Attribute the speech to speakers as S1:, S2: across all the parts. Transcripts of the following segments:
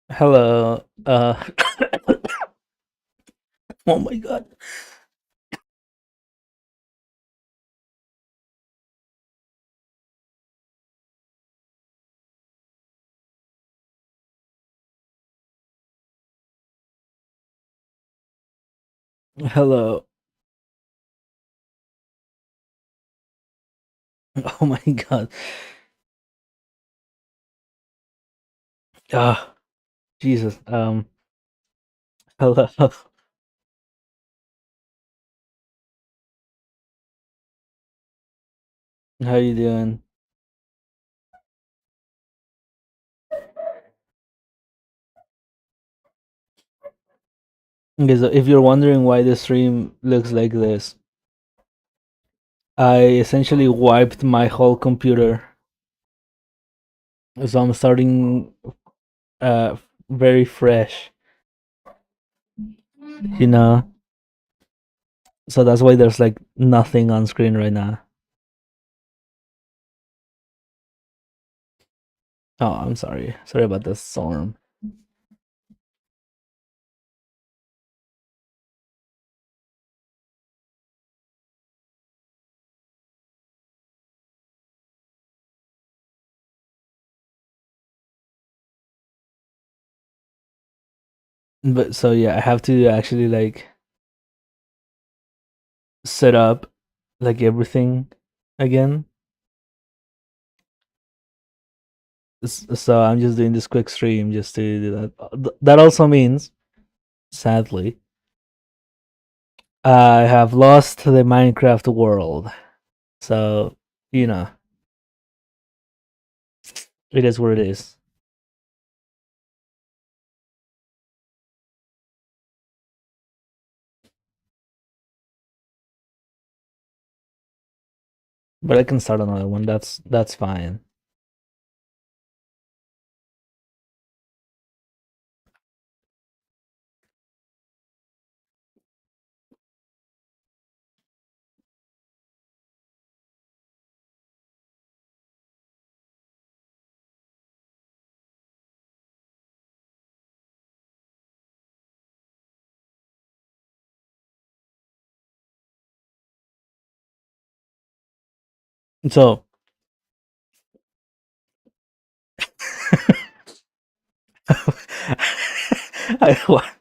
S1: Hello. Oh my god. Hello. Oh my god. Ah, Jesus. Hello. How you doing? Okay, so if you're wondering why the stream looks like this, I essentially wiped my whole computer. So I'm starting very fresh, you know. So that's why there's like nothing on screen right now. Oh, I'm sorry. Sorry about the storm. But so yeah, I have to actually like set up like everything again. So I'm just doing this quick stream just to do that. That also means, sadly, I have lost the Minecraft world. So, you know, it is what it is. But I can start another one. That's fine. So, I,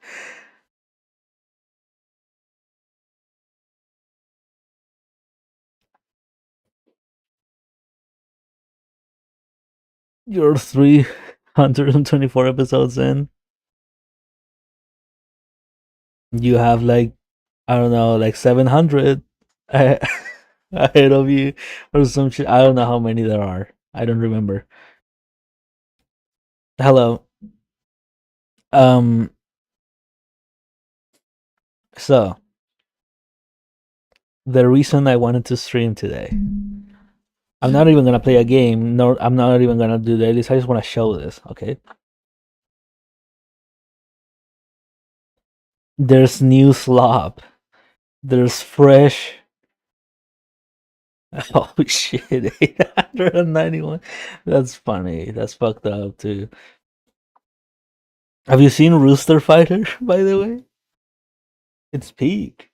S1: you're 324 episodes in. You have like, I don't know, like 700 a- ahead of you or some shit. I don't know how many there are. I don't remember. Hello. Um, so the reason I wanted to stream today, I'm not even gonna play a game, nor I'm not even gonna do dailies. I just want to show this. Okay, there's new slop. There's fresh. Oh shit, 891. That's funny. That's fucked up too. Have you seen Rooster Fighter? By the way, it's peak.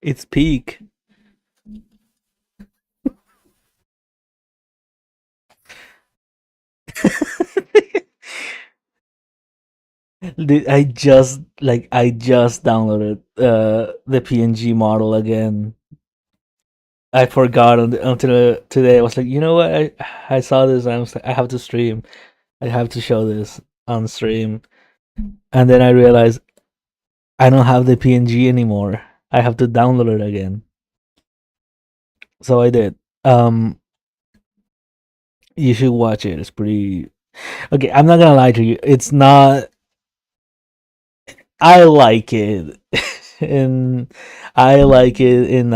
S1: It's peak. I just downloaded the PNG model again. I forgot until today. I was like, you know what? I saw this. I was like, I have to stream. I have to show this on stream. And then I realized I don't have the PNG anymore. I have to download it again. So I did. You should watch it. It's pretty. Okay, I'm not gonna lie to you. It's not. I like it, and I like it in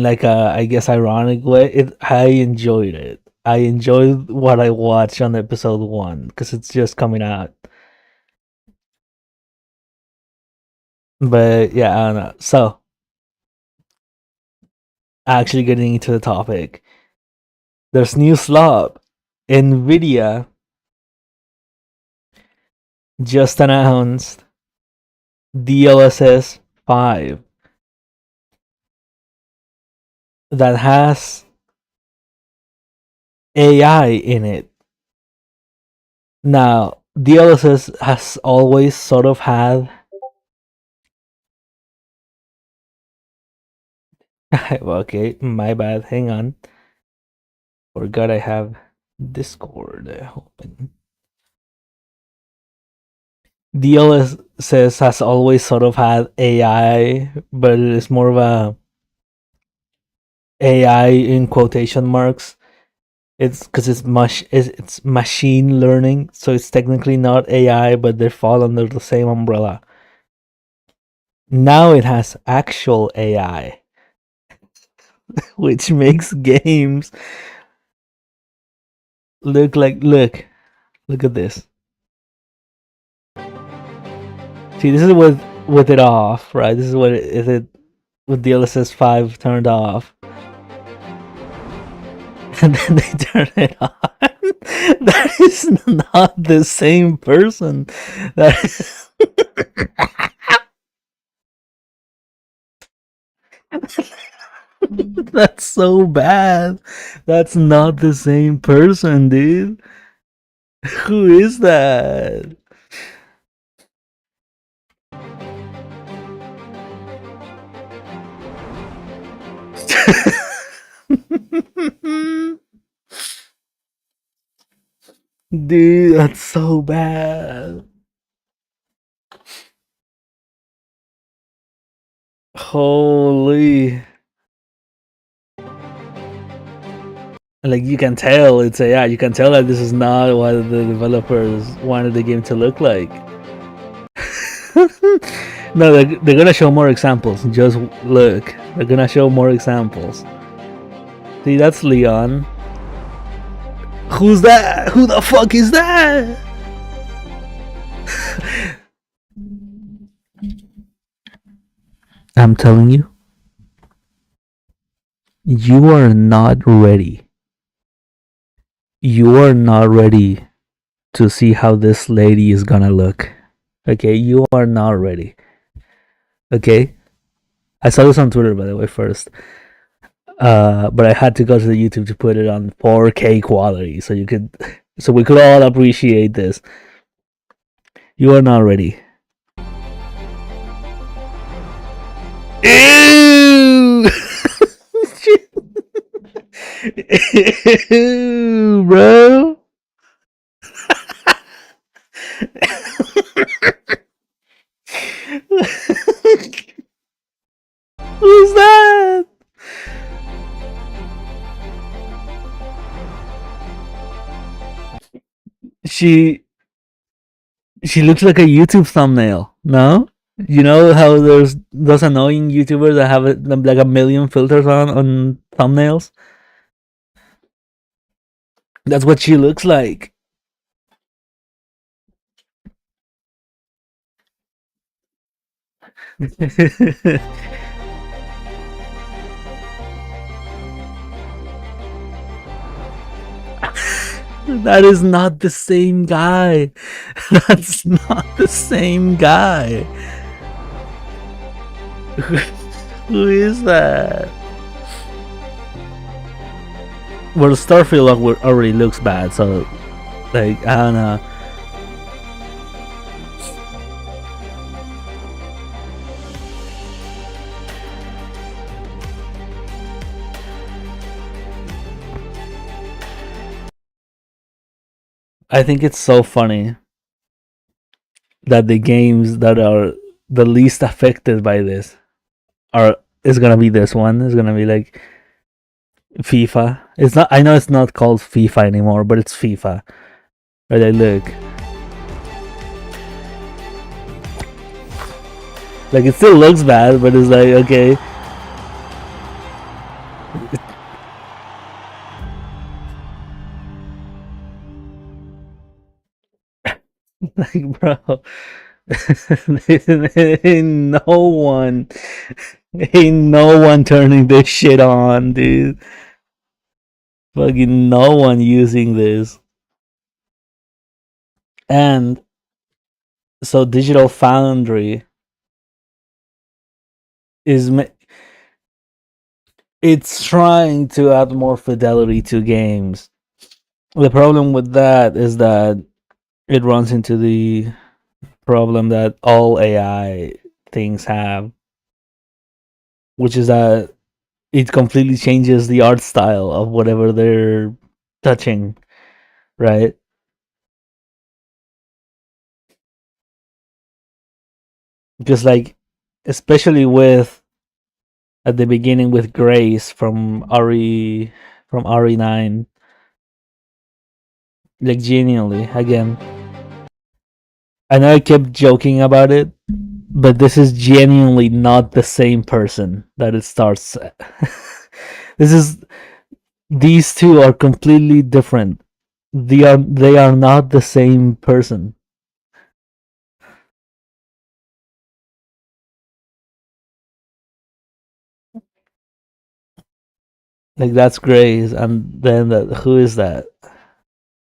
S1: like a, I guess, ironic way. I enjoyed it. I enjoyed what I watched on episode one because it's just coming out. But yeah, I don't know. So actually getting into the topic, there's new slop. Nvidia just announced DLSS 5 that has AI in it. Now, DLSS has always sort of had. Okay, my bad. Hang on. Forgot I have Discord open. DLSS has always sort of had AI, but it is more of a AI in quotation marks. It's because it's machine learning, so it's technically not AI, but they fall under the same umbrella. Now it has actual AI, which makes games look like look at this. See, this is with it off, right? This is what is it with DLSS 5 turned off. And then they turn it on. That is not the same person. That is That's so bad. That's not the same person, dude. Who is that? Dude, that's so bad. Holy. Like, you can tell it's AI. You can tell that this is not what the developers wanted the game to look like. No, they're gonna show more examples. Just look. They're gonna show more examples. See, that's Leon. Who's that? Who the fuck is that? I'm telling you, you are not ready. You are not ready to see how this lady is gonna look. Okay, you are not ready. Okay, I saw this on Twitter, by the way, first. But I had to go to the YouTube to put it on 4K quality so we could all appreciate this. You are not ready. Ew! Ew, bro. Who's that? She looks like a YouTube thumbnail. No, you know how there's those annoying YouTubers that have like a million filters on thumbnails. That's what she looks like. That is not the same guy. That's not the same guy. Who is that? Well, Starfield already looks bad, so like I don't know. I think it's so funny that the games that are the least affected by this is gonna be this one. It's gonna be like FIFA. It's not. I know it's not called FIFA anymore, but it's FIFA. Right? Like, look. Like, it still looks bad, but it's like, okay. Like, bro. Ain't no one turning this shit on, dude. Fucking no one using this. And so Digital Foundry is it's trying to add more fidelity to games. The problem with that is that it runs into the problem that all AI things have, which is that it completely changes the art style of whatever they're touching, right? Because like, especially with at the beginning with Grace from RE9, like genuinely again. I know I kept joking about it, but this is genuinely not the same person that it starts. This is these two are completely different. They are not the same person. Like that's Grace, and then who is that?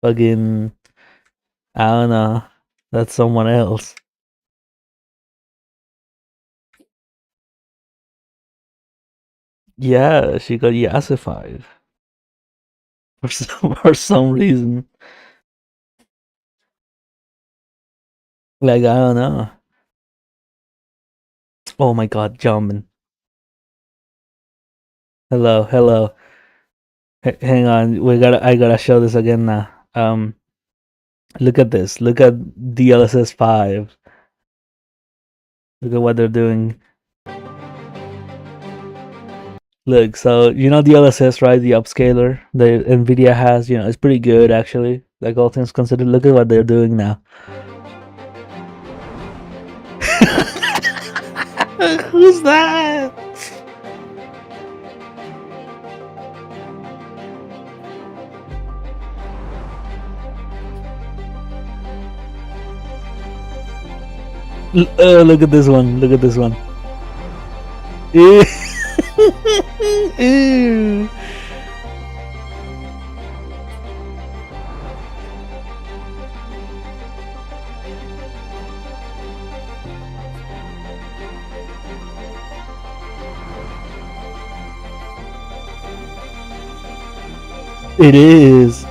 S1: Fucking I don't know. That's someone else. Yeah, she got yassified for some reason. Like I don't know. Oh my god, jumping. Hello, hello. Hang on, I gotta show this again now. Look at this. Look at DLSS 5. Look at what they're doing. Look, so you know DLSS, right? The upscaler the Nvidia has, it's pretty good actually. Like all things considered, look at what they're doing now. Who's that? Look at this one. Look at this one. Ew. Ew. It is.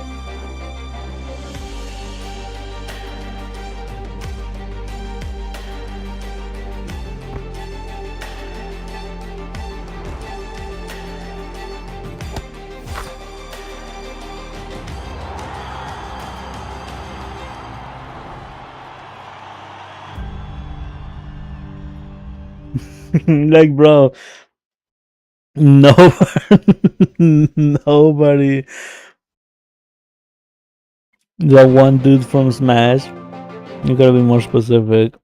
S1: Like, bro, no, nobody. The one dude from Smash. You gotta be more specific.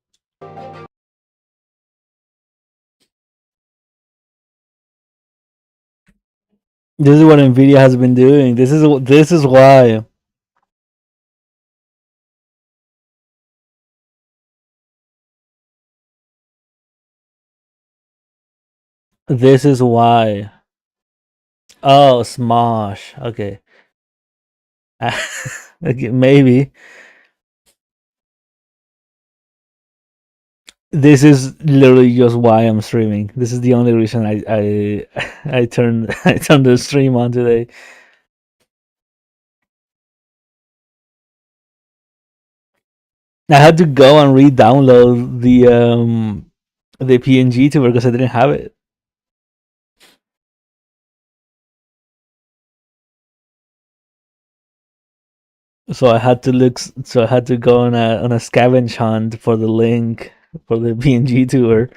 S1: This is what Nvidia has been doing. This is why. This is why. Oh, Smosh. Okay. Okay, maybe. This is literally just why I'm streaming. This is the only reason I I turned I turned the stream on today. I had to go and re-download the PNG tuber because I didn't have it. So I had to look. So I had to go on a scavenge hunt for the link for the PNG tour.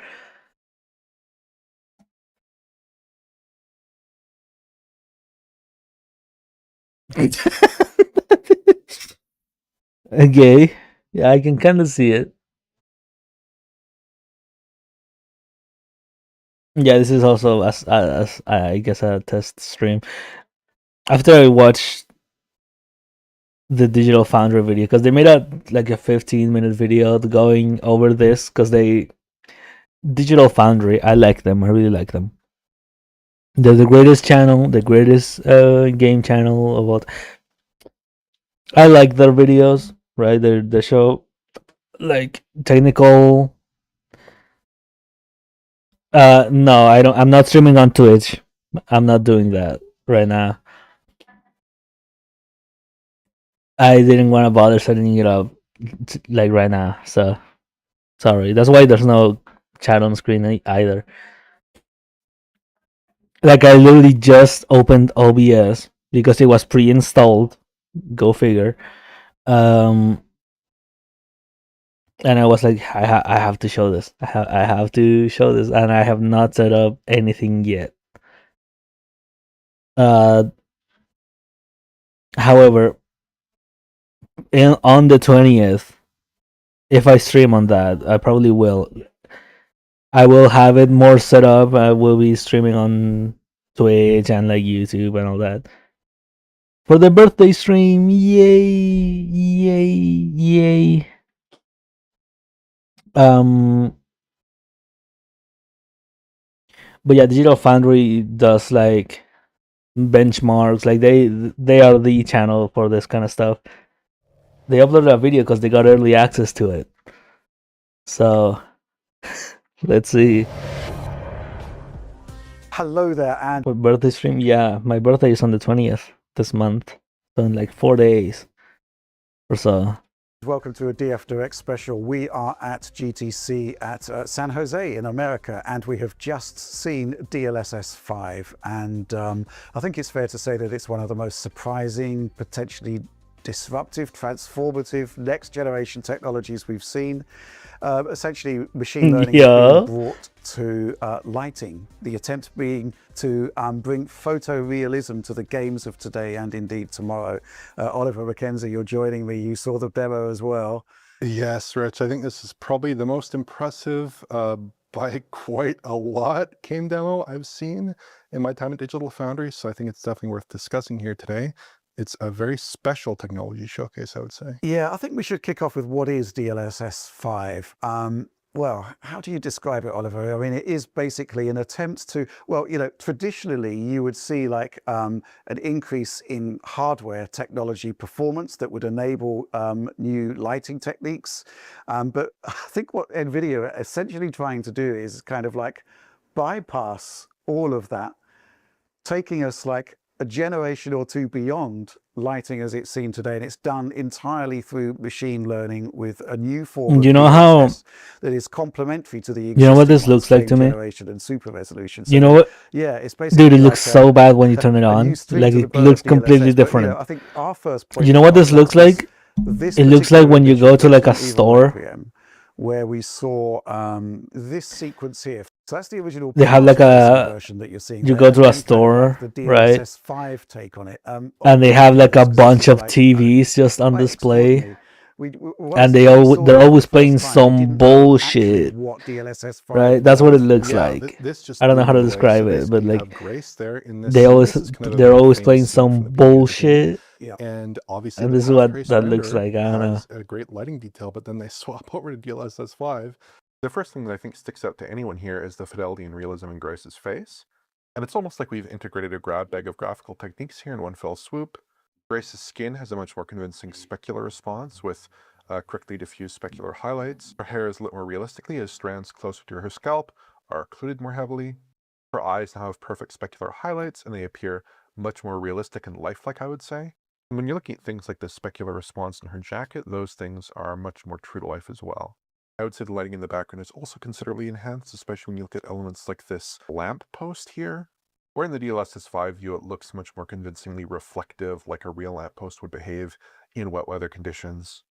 S1: Okay, yeah, I can kind of see it. Yeah, this is also as I guess a test stream. After I watched the Digital Foundry video, because they made a 15-minute video going over this, because they Digital Foundry, I like them. I really like them. They're the greatest channel, the greatest game channel of all. I like their videos, right? The show like technical. No, I don't. I'm not streaming on Twitch. I'm not doing that right now. I didn't want to bother setting it up like right now. So sorry. That's why there's no chat on screen either. Like I literally just opened OBS because it was pre-installed. Go figure. Um, and I was like, I have to show this. I have to show this, and I have not set up anything yet. However, on the 20th, if I stream on that, I probably will. I will have it more set up. I will be streaming on Twitch and like YouTube and all that for the birthday stream. Yay! Yay! Yay! But yeah, Digital Foundry does like benchmarks. Like they are the channel for this kind of stuff. They uploaded a video because they got early access to it. So let's see.
S2: Hello there, and
S1: For birthday stream, yeah, my birthday is on the 20th this month, so in like 4 days or so.
S2: welcome to a DF Direct special. We are at GTC at San Jose in America, and we have just seen DLSS 5. And I think it's fair to say that it's one of the most surprising, potentially disruptive, transformative, next generation technologies we've seen. Essentially, machine learning is being brought to lighting. The attempt being to bring photorealism to the games of today and indeed tomorrow. Oliver Mackenzie, you're joining me. You saw the demo as well.
S3: Yes, Rich. I think this is probably the most impressive by quite a lot game demo I've seen in my time at Digital Foundry. So I think it's definitely worth discussing here today. It's a very special technology showcase, I would say.
S2: Yeah, I think we should kick off with what is DLSS 5. Well, how do you describe it, Oliver? I mean, it is basically an attempt to, well, you know, traditionally you would see like an increase in hardware technology performance that would enable new lighting techniques. But I think what NVIDIA are essentially trying to do is kind of like bypass all of that, taking us like a generation or two beyond lighting as it's seen today, and it's done entirely through machine learning with a new form of DLSS that is complementary to the existing
S1: what this looks like to me?
S2: generation and super resolution. So
S1: you know what?
S2: Yeah, it's basically
S1: dude, it looks so bad when you turn it on. Like it looks completely different.
S2: But, you know, I think our first point,
S1: you know what this looks like? It looks like when you go to like a store
S2: where we saw this sequence here. So that's the original.
S1: They have like a
S2: version that you're seeing.
S1: You go to a store, right?
S2: 5 take on it,
S1: and they have like a bunch of TVs just on display, and they're always playing some bullshit, right? That's what it looks like. I don't know how to describe it, but like they're always playing some bullshit.
S3: Yeah. And obviously,
S1: and this is what that looks like. I don't know.
S3: A great lighting detail, but then they swap over to DLSS 5. The first thing that I think sticks out to anyone here is the fidelity and realism in Grace's face. And it's almost like we've integrated a grab bag of graphical techniques here in one fell swoop. Grace's skin has a much more convincing specular response with quickly diffused specular highlights. Her hair is lit more realistically as strands closer to her scalp are occluded more heavily. Her eyes now have perfect specular highlights, and they appear much more realistic and lifelike, I would say. And when you're looking at things like the specular response in her jacket, those things are much more true to life as well. I would say the lighting in the background is also considerably enhanced, especially when you look at elements like this lamp post here. Where in the DLSS 5 view, it looks much more convincingly reflective, like a real lamp post would behave in wet weather conditions.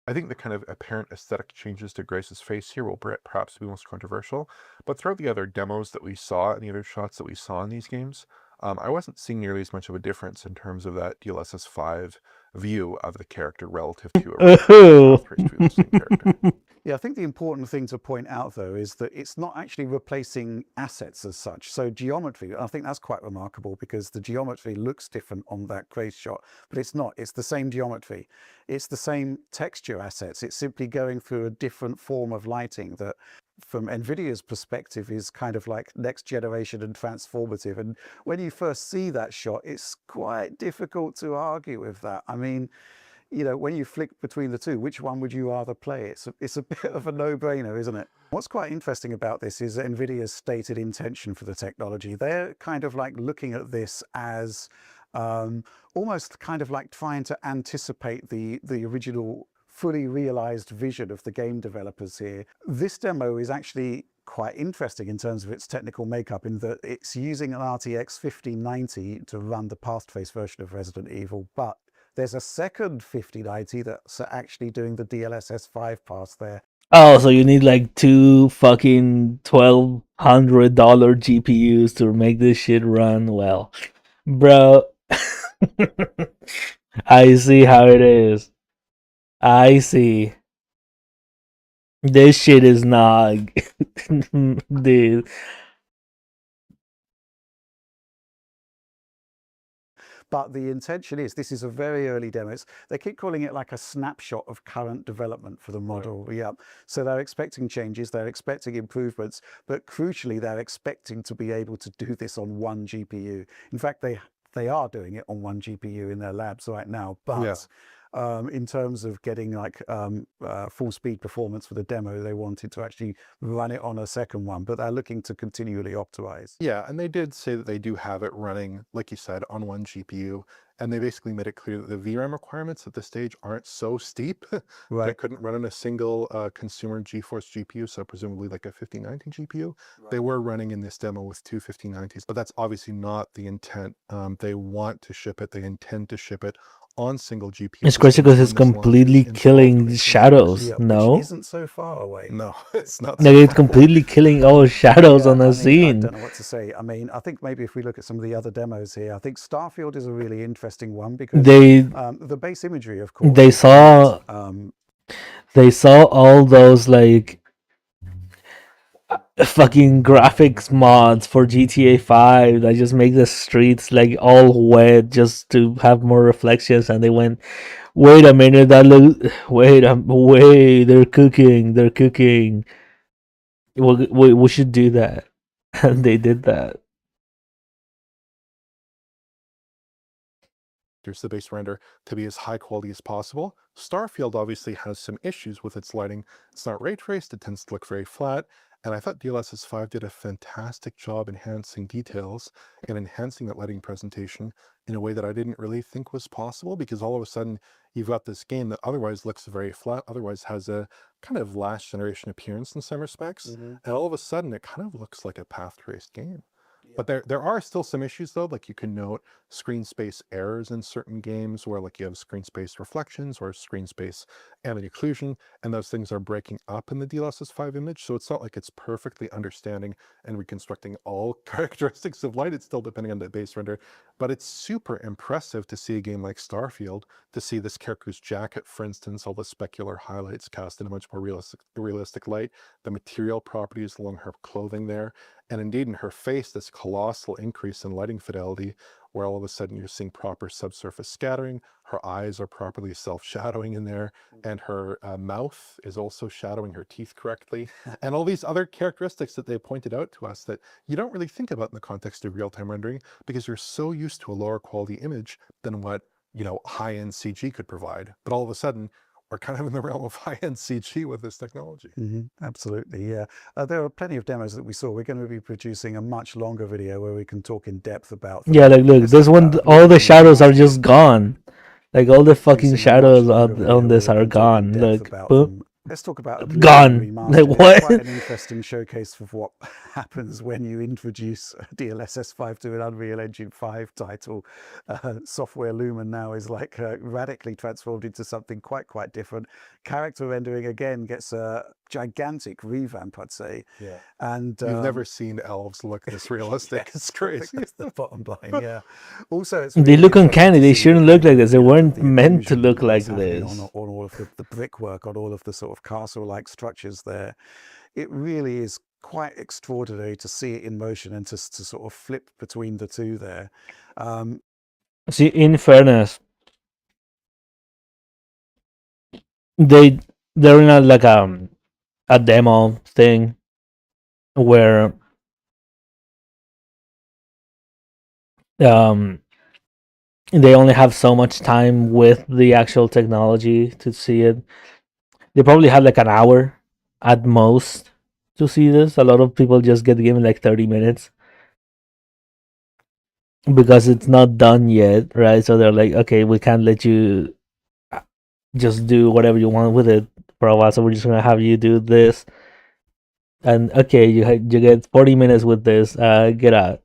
S3: I think the kind of apparent aesthetic changes to Grace's face here will perhaps be most controversial, but throughout the other demos that we saw and the other shots that we saw in these games, I wasn't seeing nearly as much of a difference in terms of that DLSS 5 view of the character relative to a character.
S2: Yeah, I think the important thing to point out, though, is that it's not actually replacing assets as such. So geometry, I think that's quite remarkable because the geometry looks different on that Grace shot, but it's not. It's the same geometry. It's the same texture assets. It's simply going through a different form of lighting that from NVIDIA's perspective is kind of like next generation and transformative. And when you first see that shot, it's quite difficult to argue with that. I mean, you know, when you flick between the two, which one would you rather play? It's a bit of a no-brainer, isn't it? What's quite interesting about this is NVIDIA's stated intention for the technology. They're kind of like looking at this as almost kind of like trying to anticipate the original fully realized vision of the game developers here. This demo is actually quite interesting in terms of its technical makeup, in that it's using an RTX 5090 to run the past-based version of Resident Evil, but there's a second 5090 that's actually doing the DLSS 5 pass there.
S1: Oh, so you need like two fucking $1,200 GPUs to make this shit run well, bro. I see how it is. I see. This shit is not, dude.
S2: But the intention is, this is a very early demo. They keep calling it like a snapshot of current development for the model. Right. Yeah. So they're expecting changes, they're expecting improvements, but crucially, they're expecting to be able to do this on one GPU. In fact, they are doing it on one GPU in their labs right now, but yeah. In terms of getting like full speed performance for the demo, they wanted to actually run it on a second one, but they're looking to continually optimize.
S3: Yeah, and they did say that they do have it running, like you said, on one GPU, and they basically made it clear that the VRAM requirements at this stage aren't so steep that it couldn't run on a single consumer GeForce GPU, so presumably like a 5090 GPU. Right. They were running in this demo with two 5090s, but that's obviously not the intent. They want to ship it, they intend to ship it on single GPU.
S1: It's crazy because it's completely killing shadows.
S2: Yeah,
S1: no,
S2: which isn't so far away.
S3: No, it's not.
S1: Like, it's completely killing all shadows on the scene.
S2: I don't know what to say. I mean, I think maybe if we look at some of the other demos here, I think Starfield is a really interesting one, because the base imagery, of course,
S1: they saw all those like fucking graphics mods for GTA 5 that just make the streets like all wet just to have more reflections, and they went, wait a minute, that look, wait, they're cooking. We should do that. And they did that.
S3: There's the base render to be as high quality as possible. Starfield obviously has some issues with its lighting. It's not ray traced, it tends to look very flat. And I thought DLSS 5 did a fantastic job enhancing details and enhancing that lighting presentation in a way that I didn't really think was possible, because all of a sudden you've got this game that otherwise looks very flat, otherwise has a kind of last generation appearance in some respects. And all of a sudden it kind of looks like a path traced game. But there are still some issues though, like you can note screen space errors in certain games where like you have screen space reflections or screen space ambient occlusion, and those things are breaking up in the DLSS 5 image. So it's not like it's perfectly understanding and reconstructing all characteristics of light. It's still depending on the base render, but it's super impressive to see a game like Starfield, to see this character's jacket, for instance, all the specular highlights cast in a much more realistic light, the material properties along her clothing there, and indeed in her face, this colossal increase in lighting fidelity, where all of a sudden you're seeing proper subsurface scattering, her eyes are properly self-shadowing in there, and her mouth is also shadowing her teeth correctly, and all these other characteristics that they pointed out to us that you don't really think about in the context of real-time rendering, because you're so used to a lower quality image than what, you know, high-end CG could provide. But all of a sudden, we're kind of in the realm of high-end CG with this technology.
S2: Absolutely, yeah. There are plenty of demos that we saw. We're going to be producing a much longer video where we can talk in depth about them.
S1: Yeah, like look, this one, all the shadows are just gone. Like all the fucking shadows on this are gone. Look, boom.
S2: Let's talk about
S1: gone. Like what?
S2: It's quite an interesting showcase of what happens when you introduce DLSS 5 to an Unreal Engine 5 title. Software Lumen now is like radically transformed into something quite different. Character rendering again gets a gigantic revamp, I'd say.
S3: Yeah.
S2: And
S3: you've never seen elves look this realistic.
S2: Yes,
S3: it's crazy.
S2: That's the bottom line. Yeah. Also, it's
S1: they look uncanny. They shouldn't look like this. They weren't meant to look like this.
S2: On all of the brickwork, on all of the sort of castle-like structures there, it really is quite extraordinary to see it in motion and to sort of flip between the two there.
S1: See, in fairness, they're not like a demo thing. where um they only have so much time with the actual technology to see it. They probably have like an hour at most to see this. A lot of people just get given like 30 minutes because it's not done yet, right? So they're like, okay, we can't let you just do whatever you want with it for a while, so we're just gonna have you do this. And okay, you get 40 minutes with this. Get out.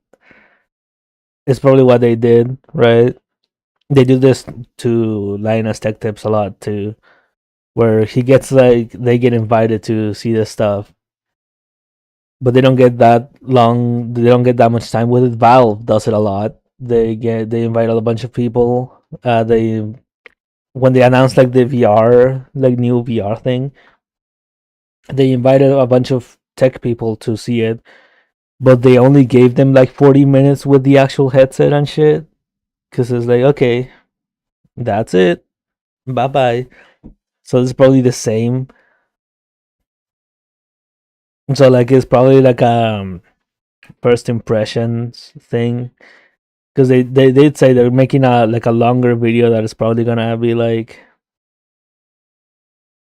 S1: It's probably what they did, right? They do this to Linus Tech Tips a lot too, where he gets like they get invited to see this stuff, but they don't get that long. They don't get that much time with it. Valve does it a lot. They invite a bunch of people. They when they announced like the VR like new VR thing, they invited a bunch of tech people to see it, but they only gave them like 40 minutes with the actual headset and shit. Cause it's like, okay, that's it. Bye bye. So it's probably the same. So like it's probably like first impressions thing. Cause they did say they're making a like a longer video that is probably gonna be like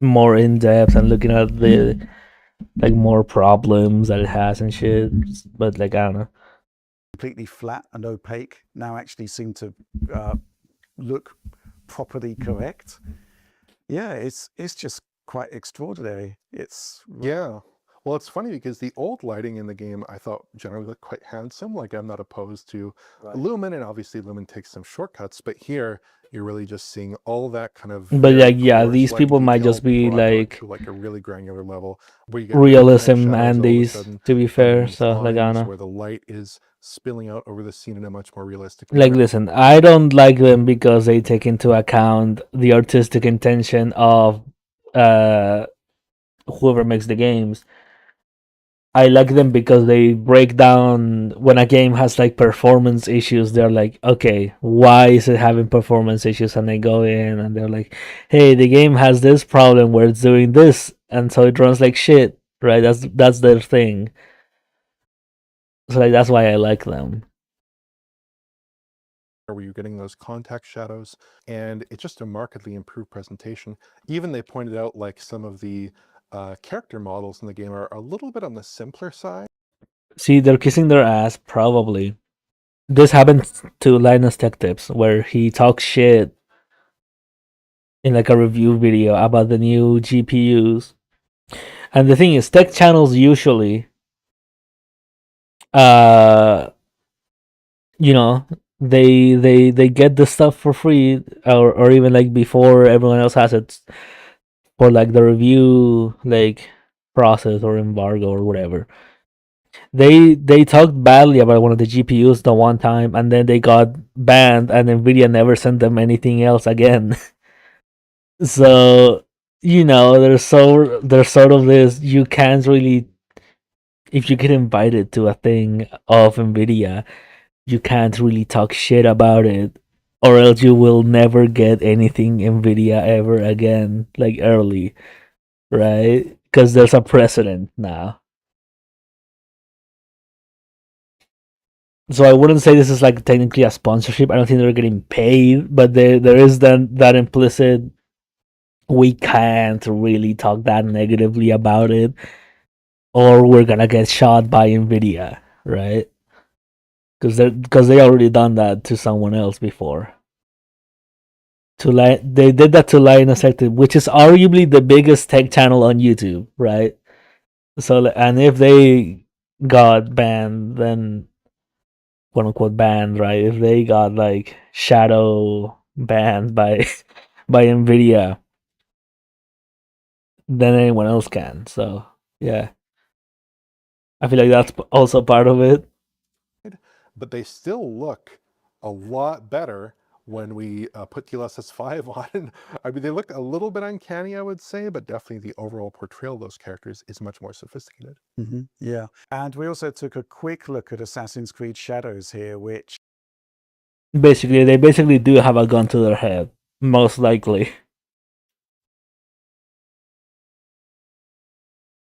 S1: more in depth and looking at the like more problems that it has and shit. But like I don't know.
S2: completely flat and opaque now actually seem to look properly correct. Yeah, it's just quite extraordinary. It's
S3: Yeah. Well, it's funny because the old lighting in the game I thought generally looked quite handsome. Like I'm not opposed to
S2: right.
S3: Lumen, and obviously Lumen takes some shortcuts, but here you're really just seeing all that kind of
S1: But
S3: very
S1: like yeah,
S3: coarse,
S1: these
S3: like
S1: people might
S3: detail
S1: just be
S3: brought down
S1: like
S3: to like a really granular level where you get overhead
S1: realism
S3: shadows
S1: and
S3: all of a
S1: these
S3: sudden
S1: to be fair.
S3: underneath
S1: So like I don't
S3: lines
S1: know.
S3: where the light is spilling out over the scene in a much more realistic
S1: Like
S3: manner.
S1: listen, I don't like them because they take into account the artistic intention of uh whoever makes the games. I like them because they break down when a game has like performance issues. They're like, okay, why is it having performance issues? And they go in and they're like, hey, the game has this problem where it's doing this, and so it runs like shit. Right? That's their thing. So like that's why I like them.
S3: Where you're getting those contact shadows, and it's just a markedly improved presentation. Even they pointed out like some of the character models in the game are a little bit on the simpler side.
S1: See, they're kissing their ass, probably. This happens to Linus Tech Tips, where he talks shit in like a review video about the new GPUs. And the thing is, tech channels usually, uh, you know, they get the stuff for free, or even like before everyone else has it, for like the review like process or embargo or whatever. They talked badly about one of the GPUs the one time, and then they got banned, and Nvidia never sent them anything else again. So there's sort of this, you can't really, if you get invited to a thing of Nvidia, you can't really talk shit about it, or else you will never get anything Nvidia ever again, like early, right? Because there's a precedent now. So I wouldn't say this is like technically a sponsorship. I don't think they're getting paid, but there is that implicit, we can't really talk that negatively about it, or we're gonna get shot by Nvidia, right? Because they already done that to someone else before. They did that to Linus Tech Tips, which is arguably the biggest tech channel on YouTube, right? So and if they got banned, then quote unquote banned, right? If they got like shadow banned by by Nvidia, then anyone else can. So yeah, I feel like that's also part of it.
S3: But they still look a lot better when we put DLSS 5 on. I mean, they look a little bit uncanny, I would say, but definitely the overall portrayal of those characters is much more sophisticated.
S2: Yeah, and we also took a quick look at Assassin's Creed Shadows here, which
S1: Basically, they basically do have a gun to their head, most likely.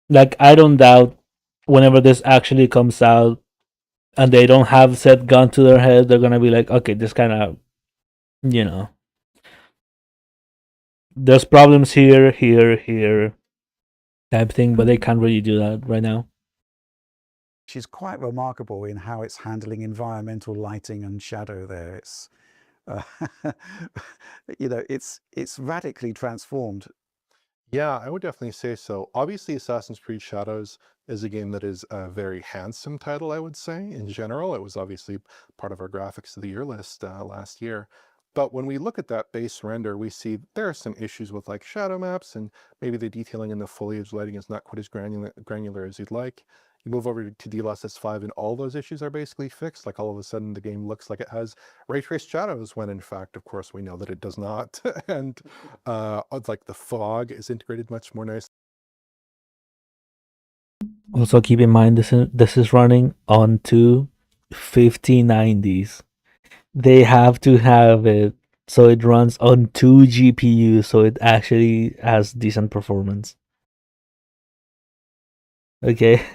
S1: Like I don't doubt whenever this actually comes out and they don't have said gun to their head, they're gonna be like, okay, this kind of, you know, there's problems here type thing, but they can't really do that right now.
S2: Which is quite remarkable in how it's handling environmental lighting and shadow there. It's uh, it's radically transformed.
S3: Yeah, I would definitely say so. Obviously, Assassin's Creed Shadows is a game that is a very handsome title, I would say, in general. It was obviously part of our Graphics of the Year list last year. But when we look at that base render, we see there are some issues with like shadow maps, and maybe the detailing in the foliage lighting is not quite as granular as you'd like. You move over to DLSS 5 and all those issues are basically fixed. Like all of a sudden the game looks like it has ray traced shadows, when in fact, of course, we know that it does not. And like the fog is integrated much more nicely.
S1: Also, keep in mind this is running on two 5090s. They have to have it so it runs on two GPUs, so it actually has decent performance. Okay.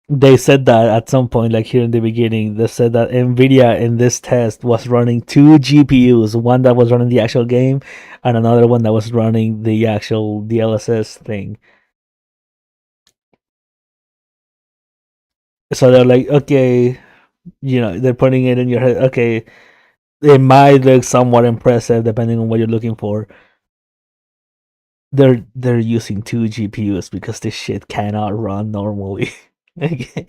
S1: They said that at some point, like here in the beginning, they said that Nvidia in this test was running two GPUs, one that was running the actual game and another one that was running the actual DLSS thing. So they're like, okay, they're putting it in your head, okay, it might look somewhat impressive depending on what you're looking for. They're using two GPUs because this shit cannot run normally. Okay.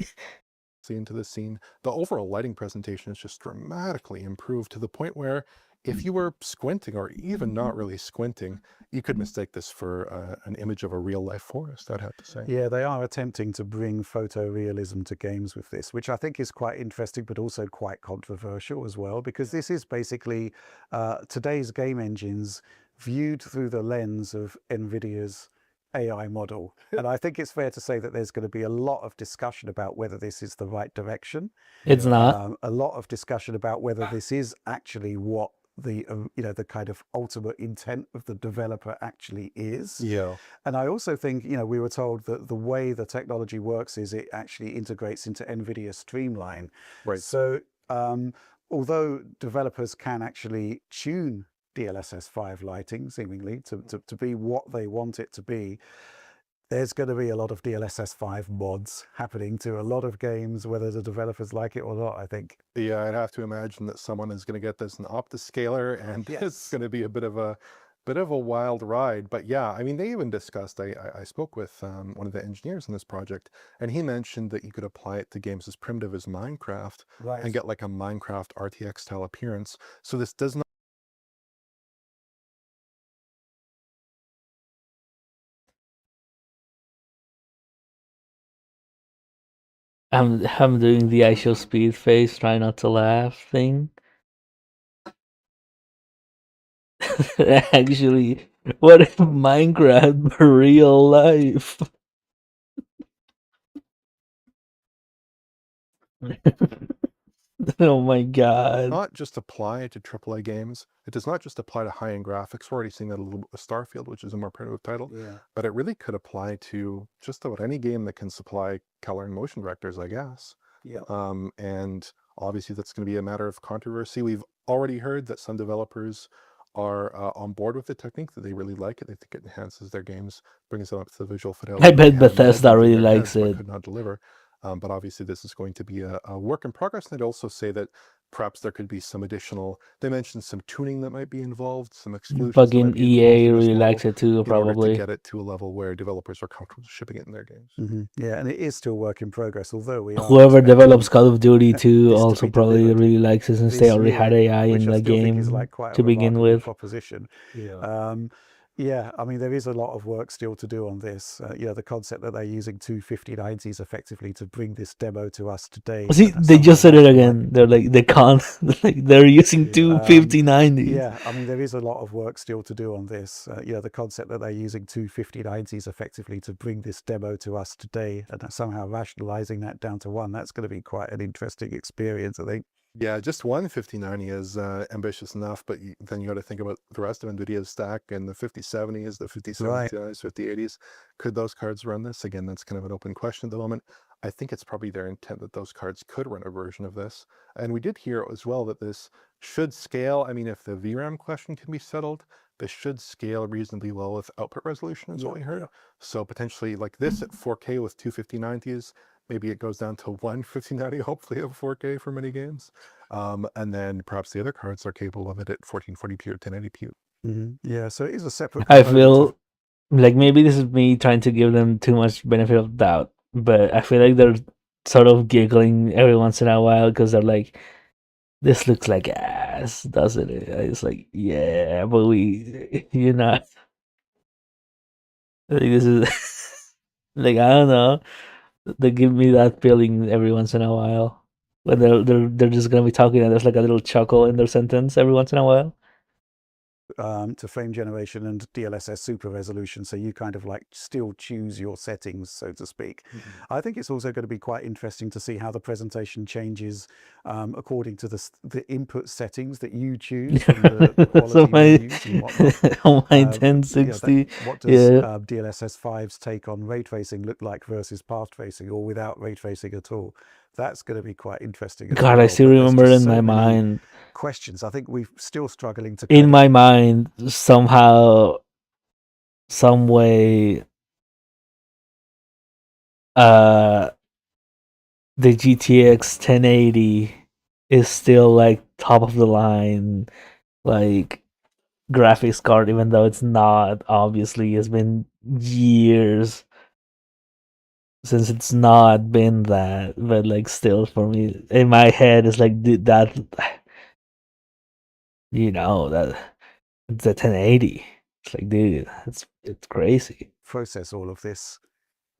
S3: Into the scene, the overall lighting presentation is just dramatically improved to the point where if you were squinting or even not really squinting, you could mistake this for an image of a real life forest, I'd have to say.
S2: Yeah, they are attempting to bring photorealism to games with this, which I think is quite interesting, but also quite controversial as well, because this is basically today's game engines viewed through the lens of NVIDIA's AI model. And I think it's fair to say that there's going to be a lot of discussion about whether this is the right direction.
S1: It's not.
S2: A lot of discussion about whether this is actually what the the kind of ultimate intent of the developer actually is.
S3: Yeah.
S2: And I also think, we were told that the way the technology works is it actually integrates into NVIDIA Streamline.
S3: Right.
S2: So although developers can actually tune DLSS 5 lighting seemingly to be what they want it to be, there's going to be a lot of DLSS 5 mods happening to a lot of games, whether the developers like it or not, I think.
S3: Yeah, I'd have to imagine that someone is going to get this in Optiscaler, and it's going to be a bit of a wild ride. But yeah, I mean, they even discussed, I spoke with one of the engineers on this project, and he mentioned that you could apply it to games as primitive as Minecraft and get like a Minecraft RTX style appearance. So this does not.
S1: I'm doing the I show speed face, try not to laugh thing. Actually, what if Minecraft were real life? Oh my god.
S3: Not just apply to AAA games. It does not just apply to high-end graphics. We're already seeing that a little bit with Starfield, which is a more primitive title.
S2: Yeah.
S3: But it really could apply to just about any game that can supply color and motion vectors, I guess.
S2: Yeah.
S3: And obviously that's going to be a matter of controversy. We've already heard that some developers are on board with the technique, that they really like it. They think it enhances their games, brings them up to the visual fidelity.
S1: I bet
S3: they had
S1: Bethesda
S3: imagined in
S1: really
S3: their
S1: likes
S3: heads, but
S1: it.
S3: could not deliver. But obviously this is going to be a work in progress. And I'd also say that perhaps there could be some additional, they mentioned some tuning that might be involved, some exclusions that might
S1: Fucking
S3: be involved
S1: EA
S3: in this
S1: really
S3: model
S1: likes it too,
S3: in order to
S1: probably.
S3: get it to a level where developers are comfortable shipping it in their games.
S2: Yeah, and it is still work in progress, although we are
S1: Whoever
S2: expecting
S1: develops Call of Duty 2
S2: this to
S1: also
S2: be
S1: probably
S2: delivered
S1: really likes it, since they
S2: this
S1: already had
S2: year,
S1: AI in
S2: which I
S1: the
S2: still think is
S1: game
S2: like quite a
S1: to begin
S2: remarkable
S1: with.
S2: proposition.
S3: Yeah.
S2: Yeah, I mean, there is a lot of work still to do on this. The concept that they're using two 5090s effectively to bring this demo to us today.
S1: See,
S2: and
S1: they just said
S2: somehow
S1: it
S2: rationalize-
S1: again. They're like, they can't, like, they're using two 5090s.
S2: Yeah, I mean, there is a lot of work still to do on this. The concept that they're using two 5090s effectively to bring this demo to us today, and somehow rationalizing that down to one, that's going to be quite an interesting experience, I think.
S3: Yeah, just one 5090 is ambitious enough, but then you got to think about the rest of NVIDIA's stack and the 5070s, the 5070
S2: Right.
S3: Ti's, 5080s. Could those cards run this? Again, that's kind of an open question at the moment. I think it's probably their intent that those cards could run a version of this. And we did hear as well that this should scale. I mean, if the VRAM question can be settled, this should scale reasonably well with output resolution, is what we heard.
S2: Yeah.
S3: So potentially like this at 4K with two 5090s, maybe it goes down to one 5090, hopefully at 4K for many games. And then perhaps the other cards are capable of it at 1440p or 1080p.
S2: Yeah, so it is a separate
S1: I
S2: component of
S1: feel like maybe this is me trying to give them too much benefit of doubt, but I feel like they're sort of giggling every once in a while because they're like, "This looks like ass, doesn't it?" It's like, yeah, but you're not. Like this is like I don't know. They give me that feeling every once in a while when they're just gonna be talking and there's like a little chuckle in their sentence every once in a while.
S2: to frame generation and DLSS super resolution, so you kind of like still choose your settings, so to speak. I think it's also going to be quite interesting to see how the presentation changes according to the input settings that you choose from the quality
S1: So
S2: menus and whatnot.
S1: on my
S2: Yeah,
S1: 1060,
S2: what does
S1: yeah.
S2: DLSS 5's take on ray tracing look like versus path tracing, or without ray tracing at all? That's going to be quite interesting as
S1: God,
S2: well.
S1: I still
S2: But there's
S1: remember
S2: just
S1: in my
S2: so many
S1: mind.
S2: questions. I think we're still struggling to
S1: In
S2: kind
S1: my mind, somehow, some way, the GTX 1080 is still like top of the line, like graphics card, even though it's not. Obviously, it's been years since it's not been that, but like still for me in my head it's like that, that it's a 1080. It's like, dude, it's crazy.
S2: process all of this.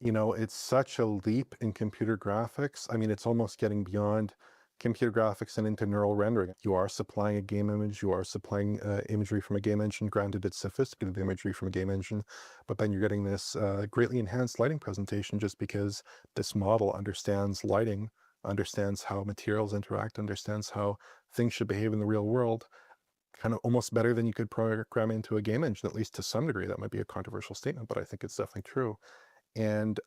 S3: You know, it's such a leap in computer graphics. I mean, it's almost getting beyond computer graphics and into neural rendering. You are supplying a game image, you are supplying imagery from a game engine. Granted, it's sophisticated imagery from a game engine, but then you're getting this greatly enhanced lighting presentation just because this model understands lighting, understands how materials interact, understands how things should behave in the real world, kind of almost better than you could program into a game engine, at least to some degree. That might be a controversial statement, but I think it's definitely true. And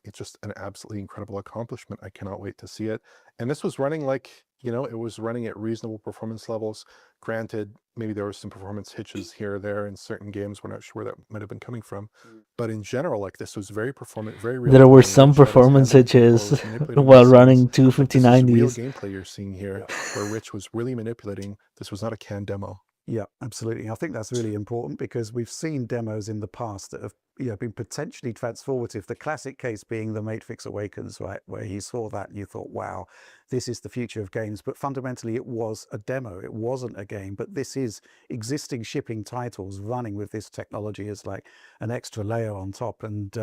S3: it's just an absolutely incredible accomplishment. I cannot wait to see it. And this was running like, it was running at reasonable performance levels. Granted, maybe there were some performance hitches here or there in certain games. We're not sure where that might have been coming from. But in general, like, this was very performant, very real.
S1: There were some performance hitches while running two
S3: This is real
S1: 5090s.
S3: gameplay you're seeing here, where Rich was really manipulating. This was not a canned demo.
S2: Yeah, absolutely. I think that's really important because we've seen demos in the past that have been potentially transformative. The classic case being the Matrix Awakens, right, where you saw that and you thought, wow, this is the future of games. But fundamentally, it was a demo. It wasn't a game. But this is existing shipping titles running with this technology as like an extra layer on top. And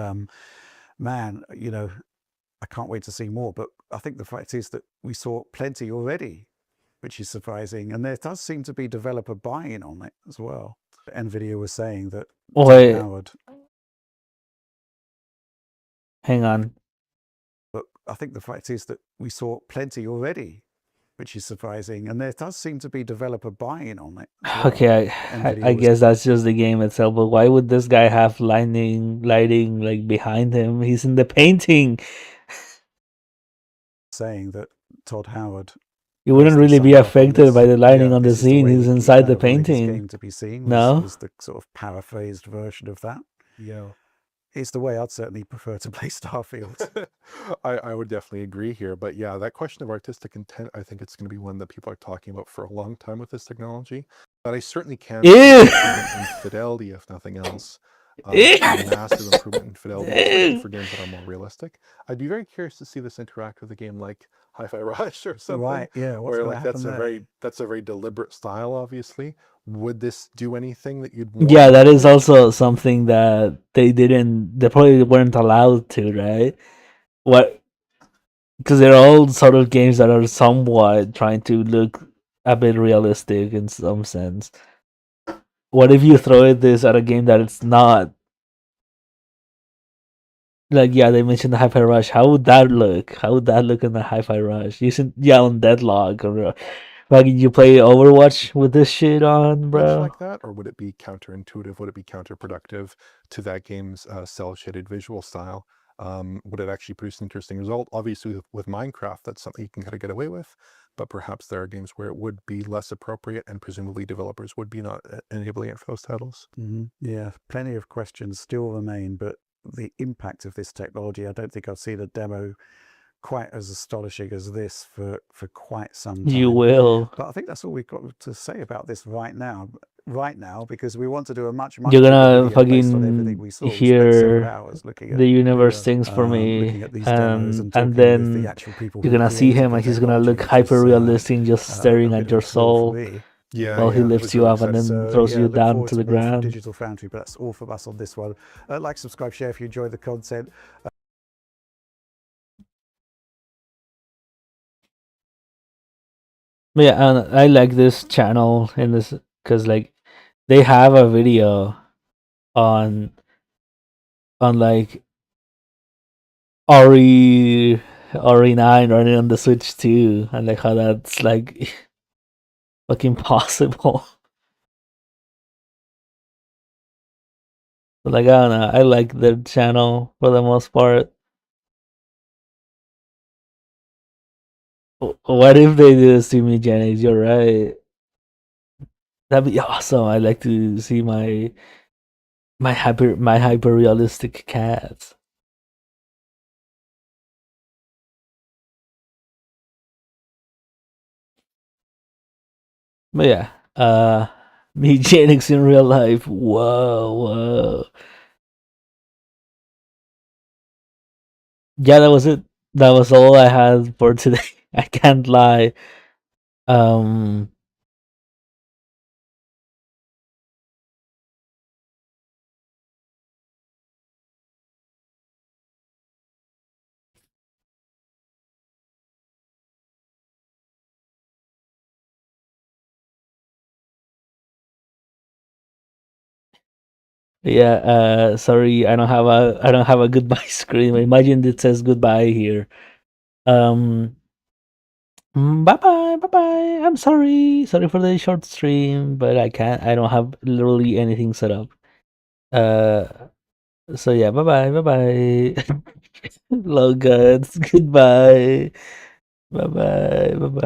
S2: man, I can't wait to see more. But I think the fact is that we saw plenty already, which is surprising. And there does seem to be developer buy-in on it as well. NVIDIA was saying that
S1: Wait,
S2: Howard,
S1: hang on.
S2: but I think the fact is that we saw plenty already, which is surprising. And there does seem to be developer buy-in on it as well.
S1: Okay, I guess that's just the game itself. But why would this guy have lighting like behind him? He's in the painting.
S2: saying that Todd Howard,
S1: He wouldn't really be affected by the lighting on the
S2: this is
S1: scene.
S2: way
S1: He's
S2: that he
S1: inside
S2: kind
S1: the
S2: of wanted his
S1: painting.
S2: game to be seen.
S1: No?
S2: Was the sort of paraphrased version of that.
S3: Yeah.
S2: It's the way I'd certainly prefer to play Starfield.
S3: I would definitely agree here. But yeah, that question of artistic intent, I think it's going to be one that people are talking about for a long time with this technology. But I certainly can see
S1: Ew.
S3: improvement in fidelity, if nothing else. A massive improvement in fidelity, especially for games that are more realistic. I'd be very curious to see this interact with a game like Hi-Fi Rush or something.
S2: Right, yeah. What's
S3: Where
S2: gonna
S3: like that's
S2: happen
S3: a
S2: there?
S3: very deliberate style, obviously. Would this do anything that you'd want?
S1: Yeah, that is also something that they probably weren't allowed to, right? What? Because they're all sort of games that are somewhat trying to look a bit realistic in some sense. What if you throw this at a game that it's not? like yeah, they mentioned the Hi-Fi Rush. How would that look? How would that look in the Hi-Fi Rush? Using on Deadlock or like you play Overwatch with this shit on,
S3: Much
S1: bro?
S3: like that, or would it be counterintuitive? Would it be counterproductive to that game's cell shaded visual style? Would it actually produce an interesting result? Obviously, with Minecraft, that's something you can kind of get away with, but perhaps there are games where it would be less appropriate, and presumably developers would be not enabling it for those titles.
S2: Yeah, plenty of questions still remain, but the impact of this technology, I don't think I've seen a demo quite as astonishing as this for quite some time.
S1: You will.
S2: But I think that's all we've got to say about this right now. Because we want to do a much
S1: You're
S2: bigger
S1: gonna
S2: video based on everything
S1: fucking
S2: we saw. We spent several
S1: hear
S2: hours looking at
S1: the universe things for
S2: looking
S1: me,
S2: at these demos and
S1: and
S2: talking with the
S1: then
S2: actual people
S1: you're
S2: who
S1: gonna see
S2: created
S1: him,
S2: the
S1: and he's gonna
S2: technology,
S1: look
S2: which
S1: hyper
S2: is,
S1: realistic, just
S2: a
S1: staring
S2: bit
S1: at
S2: of
S1: your
S2: a thrill
S1: soul
S2: for me.
S3: Yeah,
S1: while he
S3: yeah,
S1: lifts
S3: was
S1: you
S3: really
S1: up and
S3: excited.
S1: then throws
S2: yeah,
S1: you
S2: look
S1: down
S2: forward
S1: to the
S2: more from
S1: ground.
S2: Digital Foundry, but that's all from us on this one. Like, subscribe, share if you enjoyed the content.
S1: But yeah, and I like this channel in this because like they have a video on like RE9 running on the Switch too, and like how that's like fucking possible. But like I don't know, I like their channel for the most part. What if they do this to me, Jennings? You're right. That'd be awesome. I'd like to see my hyper realistic cats. But yeah, me Jennings in real life. Whoa, whoa. Yeah, that was it. That was all I had for today. I can't lie. Um Yeah, sorry, I don't have a goodbye screen. Imagine it says goodbye here. Um, bye bye, bye bye. I'm sorry, sorry for the short stream, but I don't have literally anything set up. Uh, so yeah, bye bye, bye bye. Low gods, goodbye. Bye bye, bye bye.